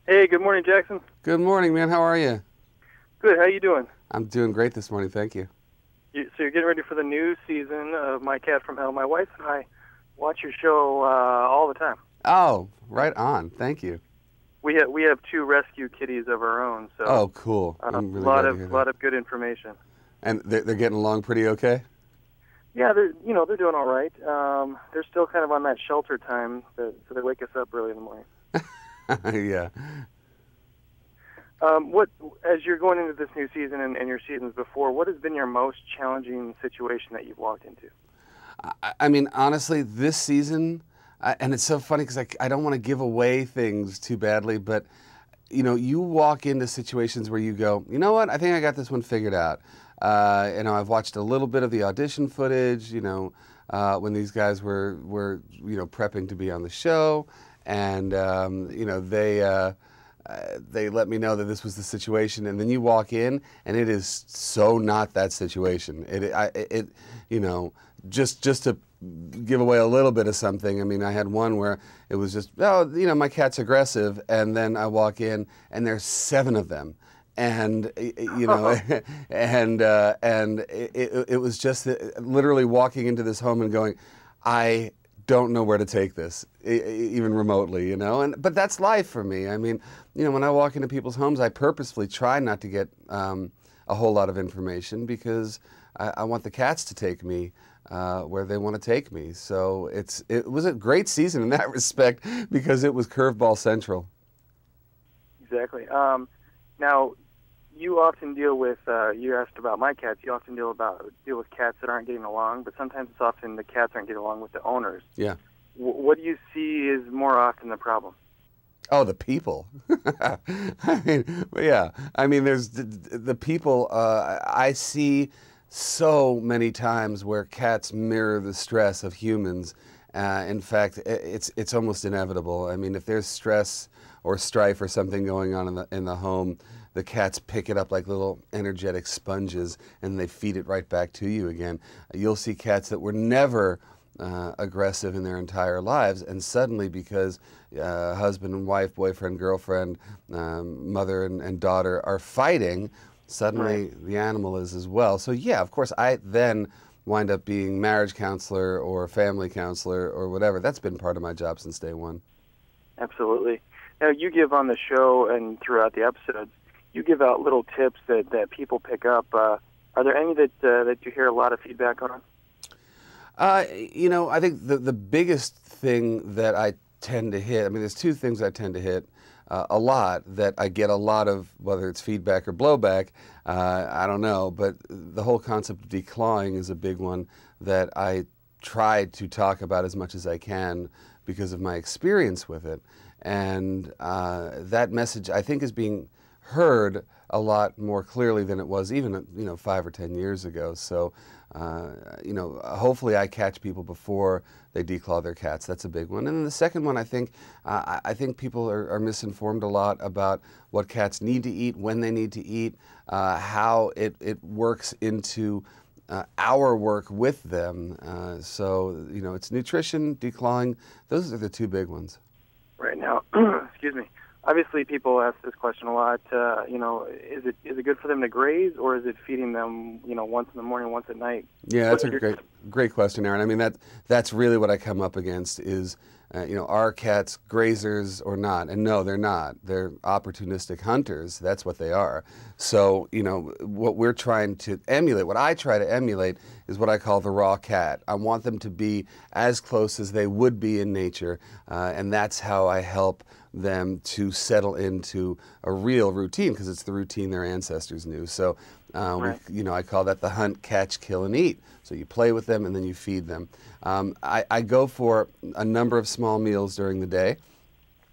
Hey, good morning, Jackson. Good morning, man. How are you? Good. How you doing? I'm doing great this morning, thank you. So you're getting ready for the new season of My Cat from Hell. My wife and I watch your show all the time. Oh, right on. Thank you. We have two rescue kitties of our own, so Oh, cool. a I'm really lot glad to of hear that. lot of good information. And they're getting along pretty okay? Yeah, they're doing all right. They're still kind of on that shelter time, so they wake us up early in the morning. Yeah. What as you're going into this new season and your seasons before, what has been your most challenging situation that you've walked into? I mean, honestly, this season, and it's so funny because I don't want to give away things too badly, but you walk into situations where you go, you know what, I think I got this one figured out. I've watched a little bit of the audition footage, when these guys were prepping to be on the show, and they let me know that this was the situation, and then you walk in, and it is so not that situation. Just to give away a little bit of something. I mean, I had one where it was just, my cat's aggressive, and then I walk in, and there's 7 of them, and and it was just literally walking into this home and going, I don't know where to take this, even remotely, but that's life for me. I mean, when I walk into people's homes, I purposefully try not to get a whole lot of information because I want the cats to take me where they want to take me. So it was a great season in that respect because it was curveball central. Exactly. Now, you often deal with. You asked about my cats. You often deal with cats that aren't getting along, but sometimes it's often the cats aren't getting along with the owners. Yeah. What do you see is more often the problem? Oh, the people. I mean, yeah. I mean, there's the people. I see so many times where cats mirror the stress of humans. In fact, it's almost inevitable. I mean, if there's stress or strife or something going on in the home, the cats pick it up like little energetic sponges, and they feed it right back to you again. You'll see cats that were never aggressive in their entire lives, and suddenly because husband and wife, boyfriend, girlfriend, mother and daughter are fighting, suddenly Right. the animal is as well. So yeah, of course, I then wind up being marriage counselor or family counselor or whatever. That's been part of my job since day one. Absolutely. Now, you give on the show and throughout the episodes, you give out little tips that people pick up. Are there any that you hear a lot of feedback on? I think the biggest thing that I tend to hit, I mean, there's 2 things I tend to hit a lot that I get a lot of, whether it's feedback or blowback, I don't know, but the whole concept of declawing is a big one that I try to talk about as much as I can because of my experience with it. And that message, I think, is being heard a lot more clearly than it was even 5 or 10 years ago. So hopefully I catch people before they declaw their cats. That's a big one. And then the second one, I think people are misinformed a lot about what cats need to eat, when they need to eat, how it works into our work with them. So it's nutrition, declawing. Those are the 2 big ones. Right now, excuse me. Obviously, people ask this question a lot. Is it good for them to graze, or is it feeding them, once in the morning, once at night? Yeah, that's What's a your great question, Aaron. I mean, that's really what I come up against is, are cats grazers or not? And no, they're not. They're opportunistic hunters. That's what they are. So, what we're trying to emulate, what I try to emulate is what I call the raw cat. I want them to be as close as they would be in nature, and that's how I help them to settle into a real routine because it's the routine their ancestors knew. So right? I call that the hunt, catch, kill, and eat. So you play with them and then you feed them. I go for a number of small meals during the day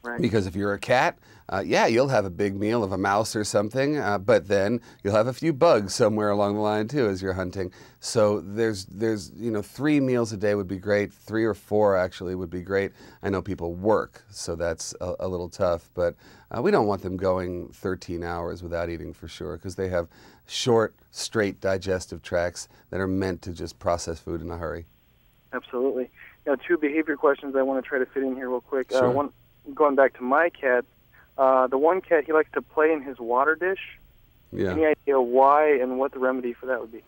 Right. because if you're a cat, yeah, you'll have a big meal of a mouse or something, but then you'll have a few bugs somewhere along the line too as you're hunting. So there's 3 meals a day would be great. 3 or 4 actually would be great. I know people work, so that's a little tough, but we don't want them going 13 hours without eating for sure because they have short, straight digestive tracts that are meant to just process food in a hurry. Absolutely. Now, 2 behavior questions I want to try to fit in here real quick. Sure. One, going back to my cats, The one cat, he likes to play in his water dish. Yeah. Any idea why and what the remedy for that would be?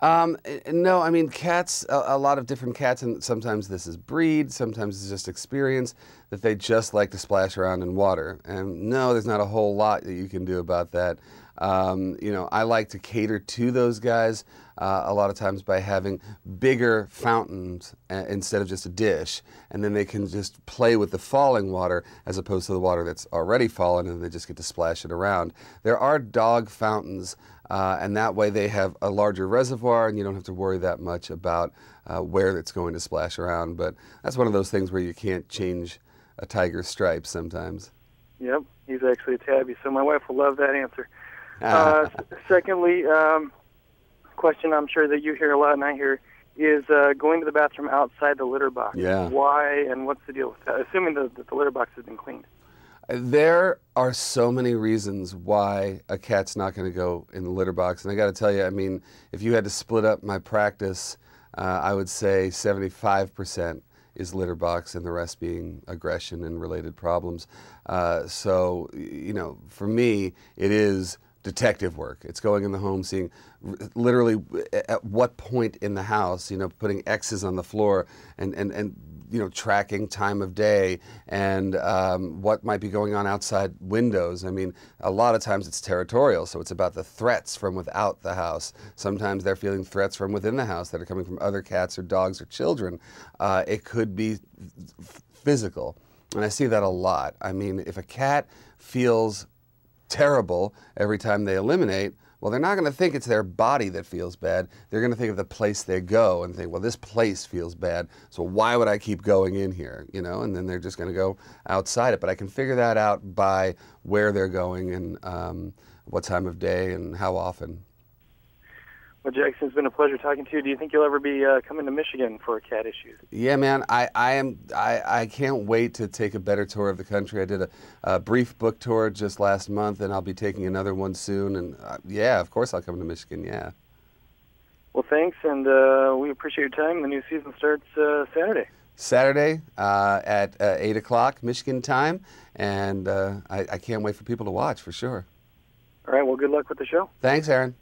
No, I mean, cats, a lot of different cats, and sometimes this is breed, sometimes it's just experience, that they just like to splash around in water. And no, there's not a whole lot that you can do about that. You know, I like to cater to those guys a lot of times by having bigger fountains instead of just a dish, and then they can just play with the falling water as opposed to the water that's already fallen, and they just get to splash it around. There are dog fountains, and that way they have a larger reservoir, and you don't have to worry that much about where it's going to splash around. But that's one of those things where you can't change a tiger's stripes sometimes. Yep, he's actually a tabby, so my wife will love that answer. Secondly, question I'm sure that you hear a lot and I hear is going to the bathroom outside the litter box. Yeah. Why and what's the deal with that? Assuming that the litter box has been cleaned. There are so many reasons why a cat's not going to go in the litter box. And I got to tell you, I mean, if you had to split up my practice, I would say 75% is litter box and the rest being aggression and related problems. So, you know, for me, it is detective work. It's going in the home, seeing literally at what point in the house, you know, putting X's on the floor and you know, tracking time of day and what might be going on outside windows. I mean, a lot of times it's territorial, so it's about the threats from without the house. Sometimes they're feeling threats from within the house that are coming from other cats or dogs or children. It could be physical, and I see that a lot. I mean, if a cat feels terrible every time they eliminate, well, they're not going to think it's their body that feels bad. They're going to think of the place they go and think, well, this place feels bad, so why would I keep going in here? You know, and then they're just going to go outside it. But I can figure that out by where they're going and what time of day and how often. Well, Jackson, it's been a pleasure talking to you. Do you think you'll ever be coming to Michigan for cat issues? Yeah, man, I can't wait to take a better tour of the country. I did a brief book tour just last month, and I'll be taking another one soon. And yeah, of course I'll come to Michigan, yeah. Well, thanks, and we appreciate your time. The new season starts Saturday. Saturday at 8 o'clock Michigan time, and I can't wait for people to watch, for sure. All right, well, good luck with the show. Thanks, Aaron.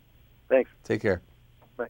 Thanks. Take care. Bye.